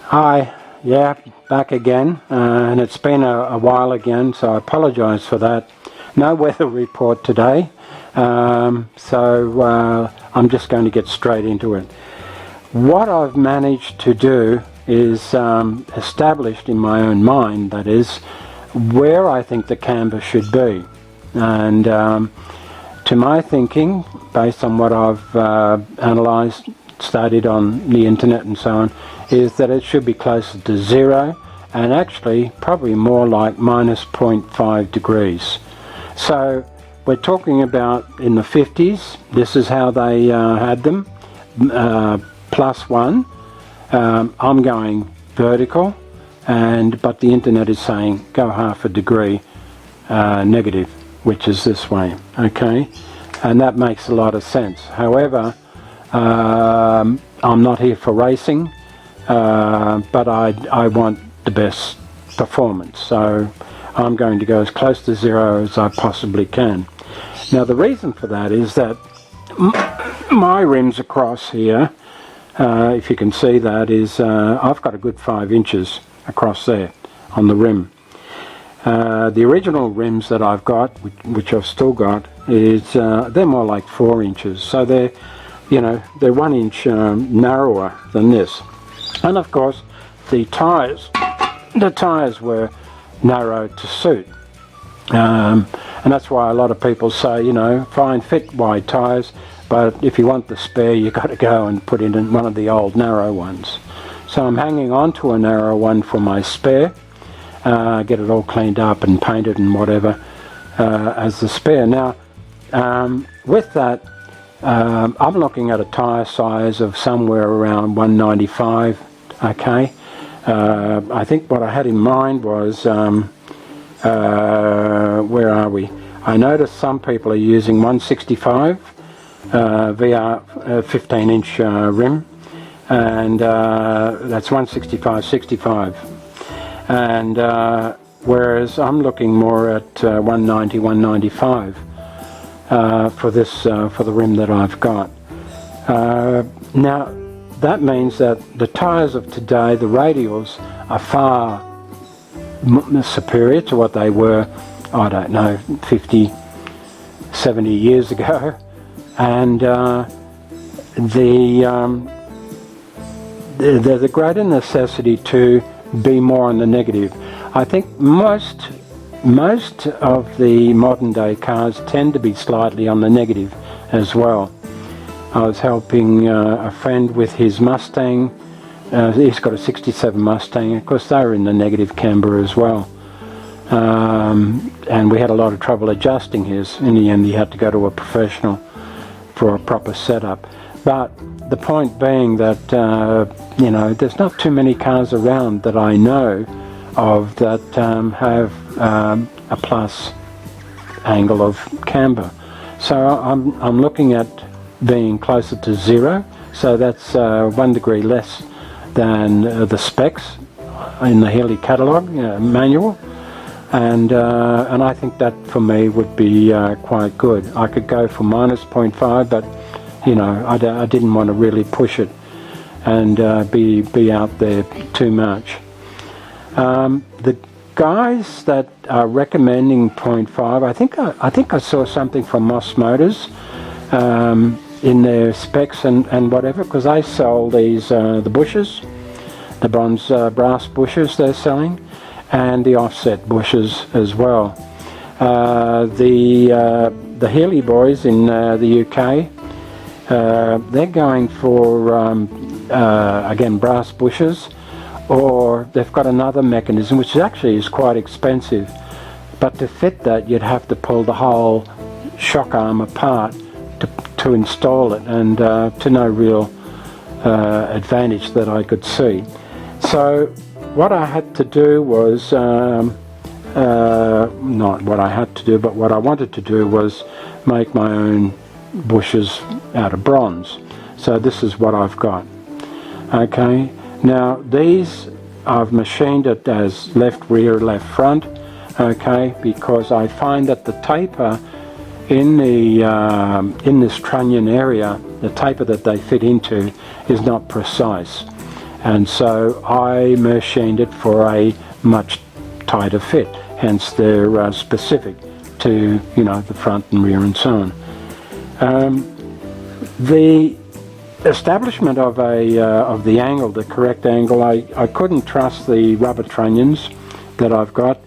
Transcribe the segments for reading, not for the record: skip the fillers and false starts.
Hi, yeah, back again, and it's been a while again, so I apologise for that. No weather report today, so I'm just going to get straight into it. What I've managed to do is established in my own mind, that is, where I think the camber should be. And to my thinking, based on what I've analysed, studied on the internet and so on, is that it should be closer to 0 and actually probably more like minus 0.5 degrees. So we're talking about in the 50s, this is how they had them, +1. I'm going vertical, but the internet is saying go half a degree negative, which is this way, okay? And that makes a lot of sense. However, I'm not here for racing, but I want the best performance, so I'm going to go as close to 0 as I possibly can. Now the reason for that is that my rims across here, if you can see that, is I've got a good 5 inches across there on the rim. The original rims that I've got, which I've still got, is they're more like 4 inches, so they're 1 inch narrower than this. And of course the tyres were narrowed to suit, and that's why a lot of people say, fine, fit wide tyres, but if you want the spare, you've got to go and put in one of the old narrow ones. So I'm hanging on to a narrow one for my spare, get it all cleaned up and painted and whatever as the spare. Now with that, I'm looking at a tyre size of somewhere around 195, okay? I think what I had in mind was, where are we? I noticed some people are using 165 VR 15-inch rim, and that's 165/65, and whereas I'm looking more at 190, 195 for the rim that I've got. Now that means that the tyres of today, the radials, are far superior to what they were, I don't know, 50, 70 years ago, and there's a greater necessity to be more on the negative. I think most of the modern day cars tend to be slightly on the negative as well. I was helping a friend with his Mustang. He's got a 67 Mustang. Of course, they were in the negative camber as well. And we had a lot of trouble adjusting his. In the end, he had to go to a professional for a proper setup. But the point being that, there's not too many cars around that I know of that have a plus angle of camber. So I'm looking at being closer to 0, so that's 1 degree less than the specs in the Healey catalogue manual, and I think that for me would be quite good. I could go for minus 0.5, but I didn't want to really push it and be out there too much. The guys that are recommending 0.5, I think I saw something from Moss Motors in their specs and whatever, because they sell these the bushes, the bronze brass bushes they're selling, and the offset bushes as well. The Healey boys in the UK, they're going for again brass bushes, or they've got another mechanism which actually is quite expensive, but to fit that you'd have to pull the whole shock arm apart to install it, and to no real advantage that I could see. So what I had to do was, not what I had to do, but what I wanted to do was make my own bushes out of bronze. So this is what I've got. Okay, now these I've machined it as left rear, left front, okay, because I find that the taper in this trunnion area, the taper that they fit into is not precise, and so I machined it for a much tighter fit, hence they're specific to, you know, the front and rear and so on. The establishment of the angle, the correct angle, I couldn't trust the rubber trunnions that I've got,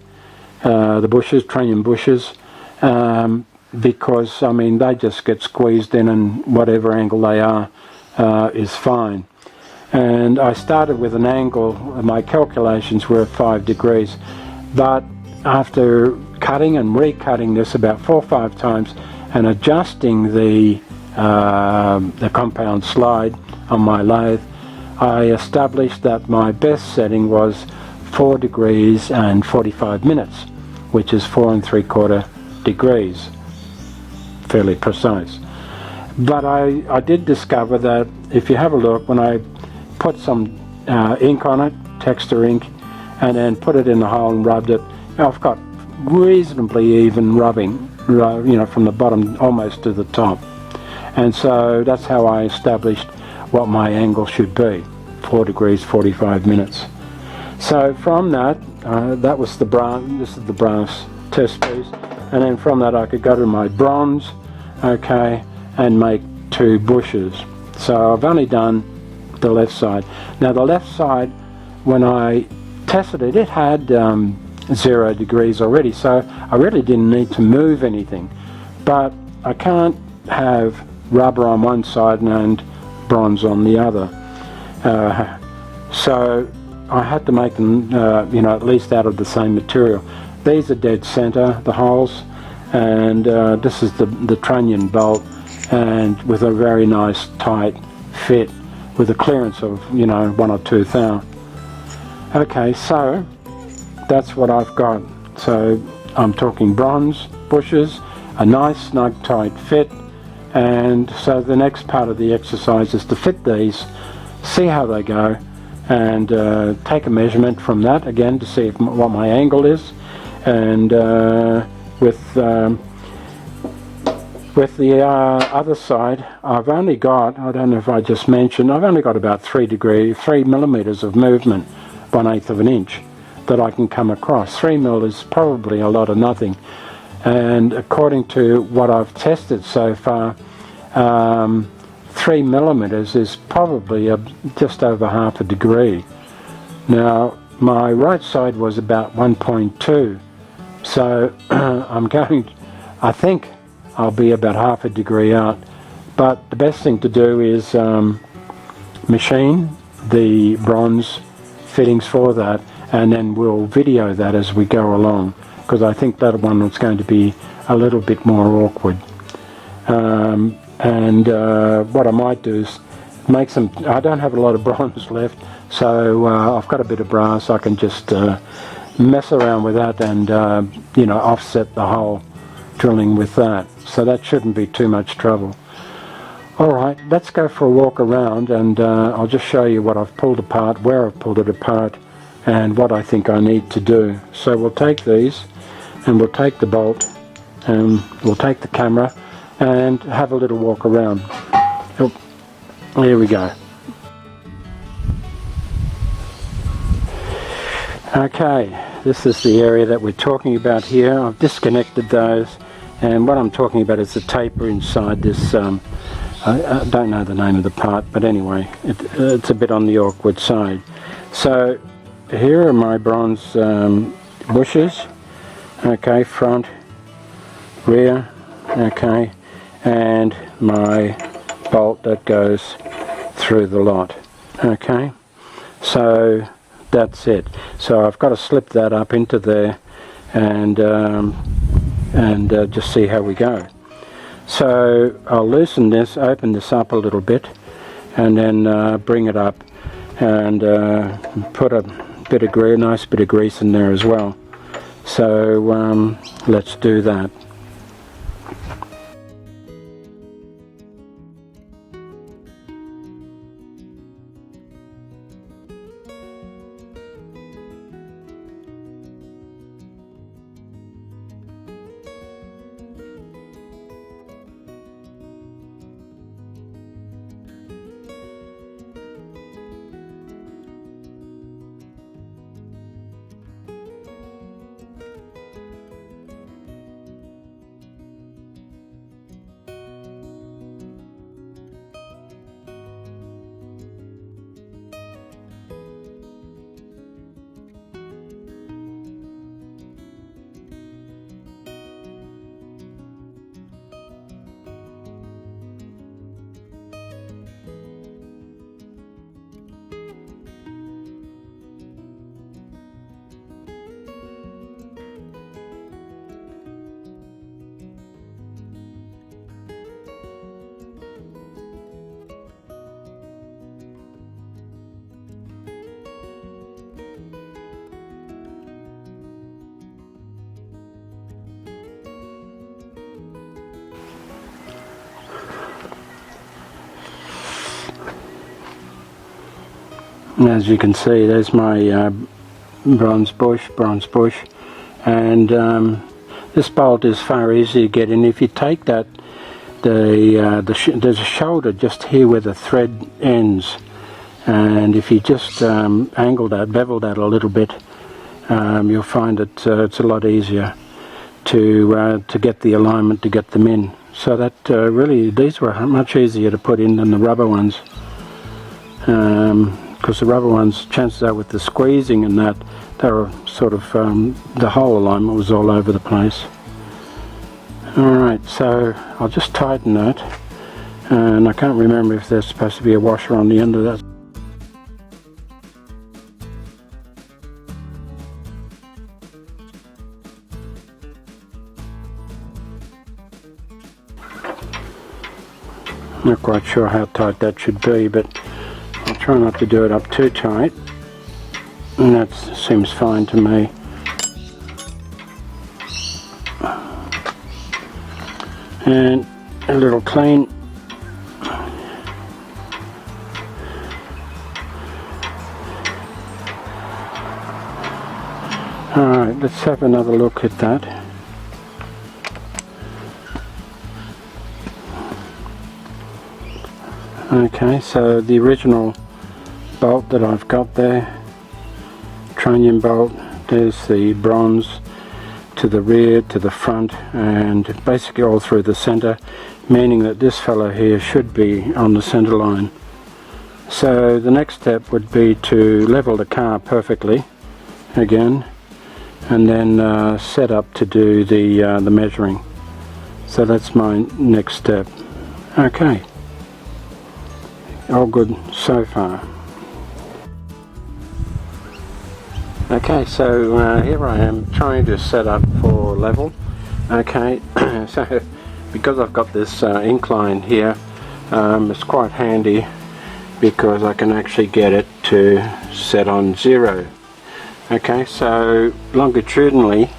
the bushes, trunnion bushes, because I mean they just get squeezed in, and whatever angle they are is fine. And I started with an angle, my calculations were 5 degrees, but after cutting and recutting this about 4 or 5 times and adjusting the compound slide on my lathe, I established that my best setting was 4 degrees and 45 minutes, which is 4 3/4 degrees, fairly precise. But I did discover that if you have a look, when I put some ink on it, texture ink, and then put it in the hole and rubbed it, I've got reasonably even rubbing, you know, from the bottom almost to the top. And so that's how I established what my angle should be, 4 degrees 45 minutes. So from that, that was the brass, this is the brass test piece, and then from that I could go to my bronze, okay, and make 2 bushes. So I've only done the left side. Now the left side, when I tested it, it had 0 degrees already, so I really didn't need to move anything. But I can't have rubber on one side and bronze on the other. So I had to make them, you know, at least out of the same material. These are dead center, the holes, and this is the trunnion bolt, and with a very nice tight fit, with a clearance of, you know, 1 or 2 thou. Okay, so that's what I've got. So I'm talking bronze bushes, a nice snug tight fit, and so the next part of the exercise is to fit these, see how they go, and take a measurement from that again to see what my angle is, and with the other side, I've only got, I don't know if I just mentioned, I've only got about 3 millimeters of movement, 1/8 of an inch, that I can come across. 3 mil is probably a lot of nothing, and according to what I've tested so far, 3 millimeters is probably just over half a degree. Now my right side was about 1.2, so I think I'll be about half a degree out, but the best thing to do is machine the bronze fittings for that, and then we'll video that as we go along, because I think that one is going to be a little bit more awkward. What I might do is make some, I don't have a lot of bronze left, so I've got a bit of brass. I can just mess around with that and you know, offset the hole drilling with that, so that shouldn't be too much trouble. Alright, let's go for a walk around, and I'll just show you what I've pulled apart, where I've pulled it apart, and what I think I need to do. So we'll take these, and we'll take the bolt, and we'll take the camera and have a little walk around. Oh, here we go. Okay, this is the area that we're talking about here. I've disconnected those, and what I'm talking about is the taper inside this, I don't know the name of the part, but anyway, it's a bit on the awkward side. So here are my bronze bushes, okay, front, rear, okay, and my bolt that goes through the lot, okay. So that's it. So I've got to slip that up into there, and just see how we go. So I'll loosen this, open this up a little bit, and then bring it up, and put a bit of grease, nice bit of grease in there as well. So let's do that. And as you can see, there's my bronze bush, and this bolt is far easier to get in. If you take that, there's a shoulder just here where the thread ends, and if you just bevel that a little bit, you'll find that it's a lot easier to get the alignment to get them in. So that really, these were much easier to put in than the rubber ones, because the rubber ones, chances are with the squeezing and that, they were sort of, the whole alignment was all over the place. Alright, so I'll just tighten that, and I can't remember if there's supposed to be a washer on the end of that. Not quite sure how tight that should be, but I'll try not to do it up too tight, and that seems fine to me. And a little clean. Alright, let's have another look at that. Okay, so the original bolt that I've got there, trunnion bolt, there's the bronze to the rear, to the front, and basically all through the center, meaning that this fellow here should be on the center line. So the next step would be to level the car perfectly again, and then set up to do the measuring. So that's my next step. Okay. All good so far. Okay, so here I am trying to set up for level. Okay, so because I've got this incline here, it's quite handy because I can actually get it to set on 0. Okay, so longitudinally,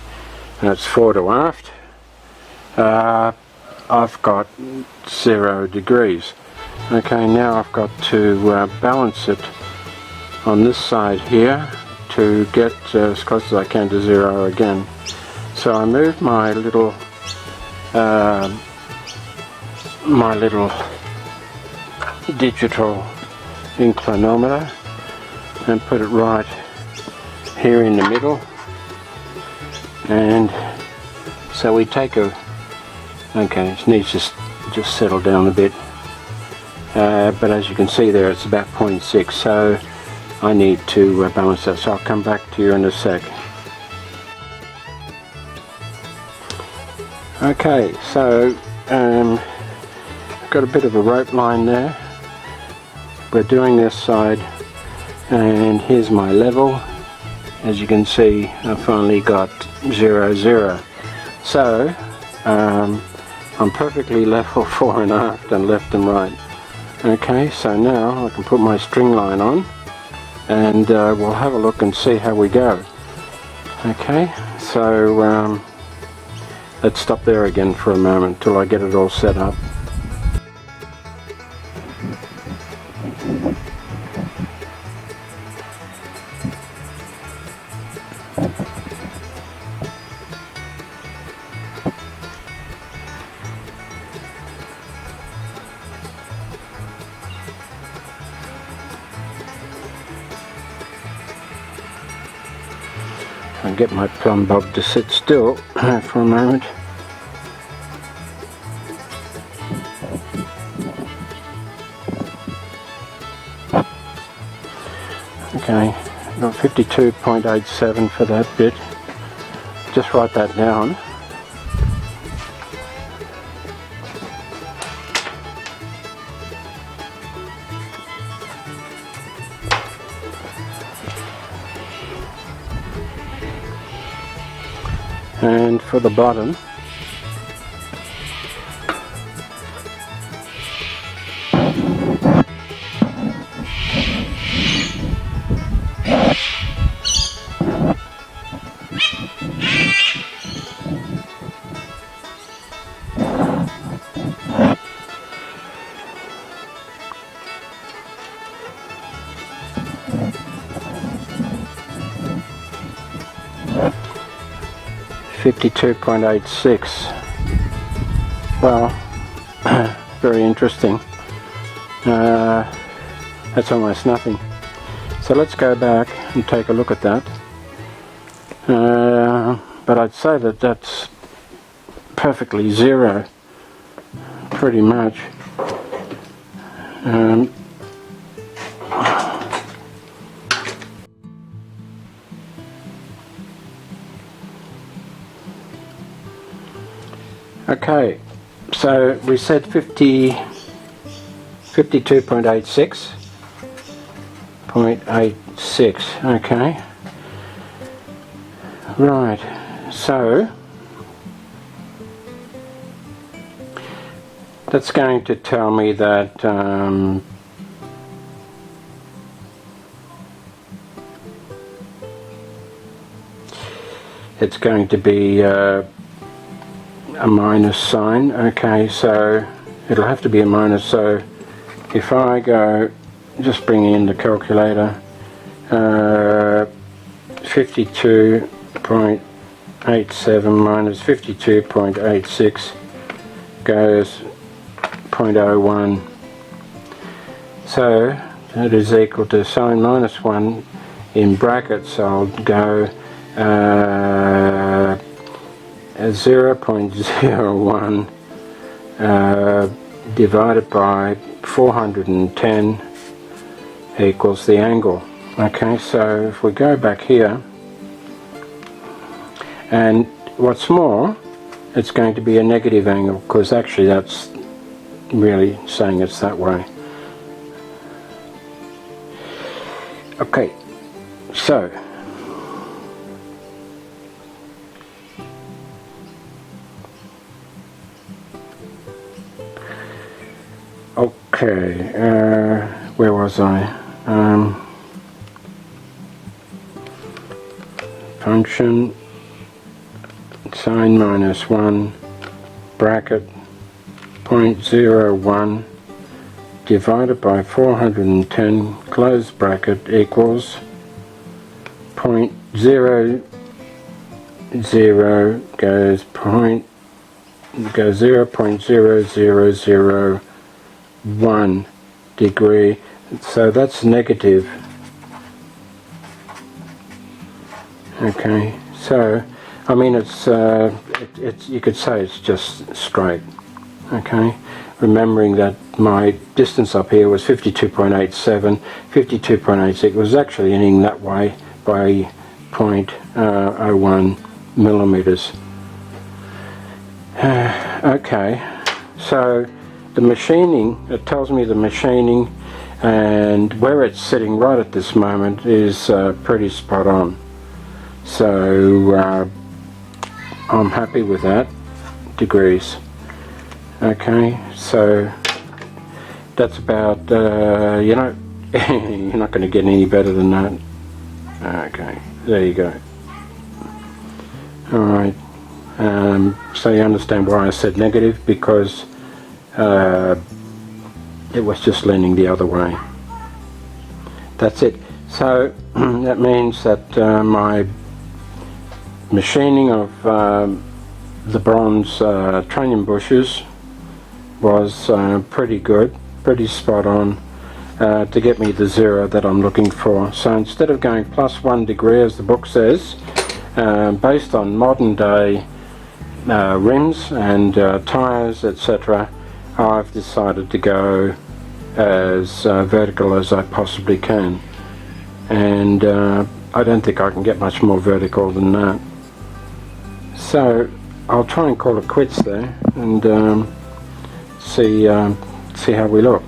that's fore to aft, I've got 0 degrees. Okay, now I've got to balance it on this side here to get as close as I can to 0 again. So I move my little digital inclinometer and put it right here in the middle, and so we take a, okay, it needs to just settle down a bit. But as you can see there, it's about 0.6, so I need to balance that, so I'll come back to you in a sec. Okay, so I've got a bit of a rope line there. We're doing this side, and here's my level. As you can see, I've finally got 0, 0. So I'm perfectly level fore and aft and left and right. Okay, so now I can put my string line on, and we'll have a look and see how we go. Okay, so let's stop there again for a moment till I get it all set up. And get my plumb bob to sit still for a moment. Okay, got 52.87 for that bit. Just write that down. And for the bottom, 52.86. Well, very interesting. That's almost nothing. So let's go back and take a look at that. But I'd say that that's perfectly zero, pretty much. Okay, so we said 52.86. 0.86, okay. Right, so that's going to tell me that it's going to be a minus sign. Okay, so it'll have to be a minus. So if I go, just bring in the calculator, 52.87 minus 52.86 goes 0.01. So that is equal to sign minus 1 in brackets. I'll go 0.01 divided by 410 equals the angle. Okay, so if we go back here, and what's more, it's going to be a negative angle, because actually that's really saying it's that way. Okay, so okay, where was I? Function sine minus 1 bracket 0.01 divided by 410 close bracket equals 0.00 goes 0.0001 degree, so that's negative. Okay, so I mean it's you could say it's just straight. Okay, remembering that my distance up here was 52.87, 52.86 was actually ending that way by 0.01 millimeters. Okay, so the machining, it tells me the machining and where it's sitting right at this moment is pretty spot on. So I'm happy with that, degrees. Okay, so that's about, you know, you're not going to get any better than that. Okay, there you go. Alright, so you understand why I said negative, because it was just leaning the other way. That's it. So that means that my machining of the bronze trunnion bushes was pretty good, pretty spot on to get me the zero that I'm looking for. So instead of going plus 1 degree as the book says, based on modern day rims and tyres, etc., I've decided to go as vertical as I possibly can, and I don't think I can get much more vertical than that. So I'll try and call it quits there and see how we look.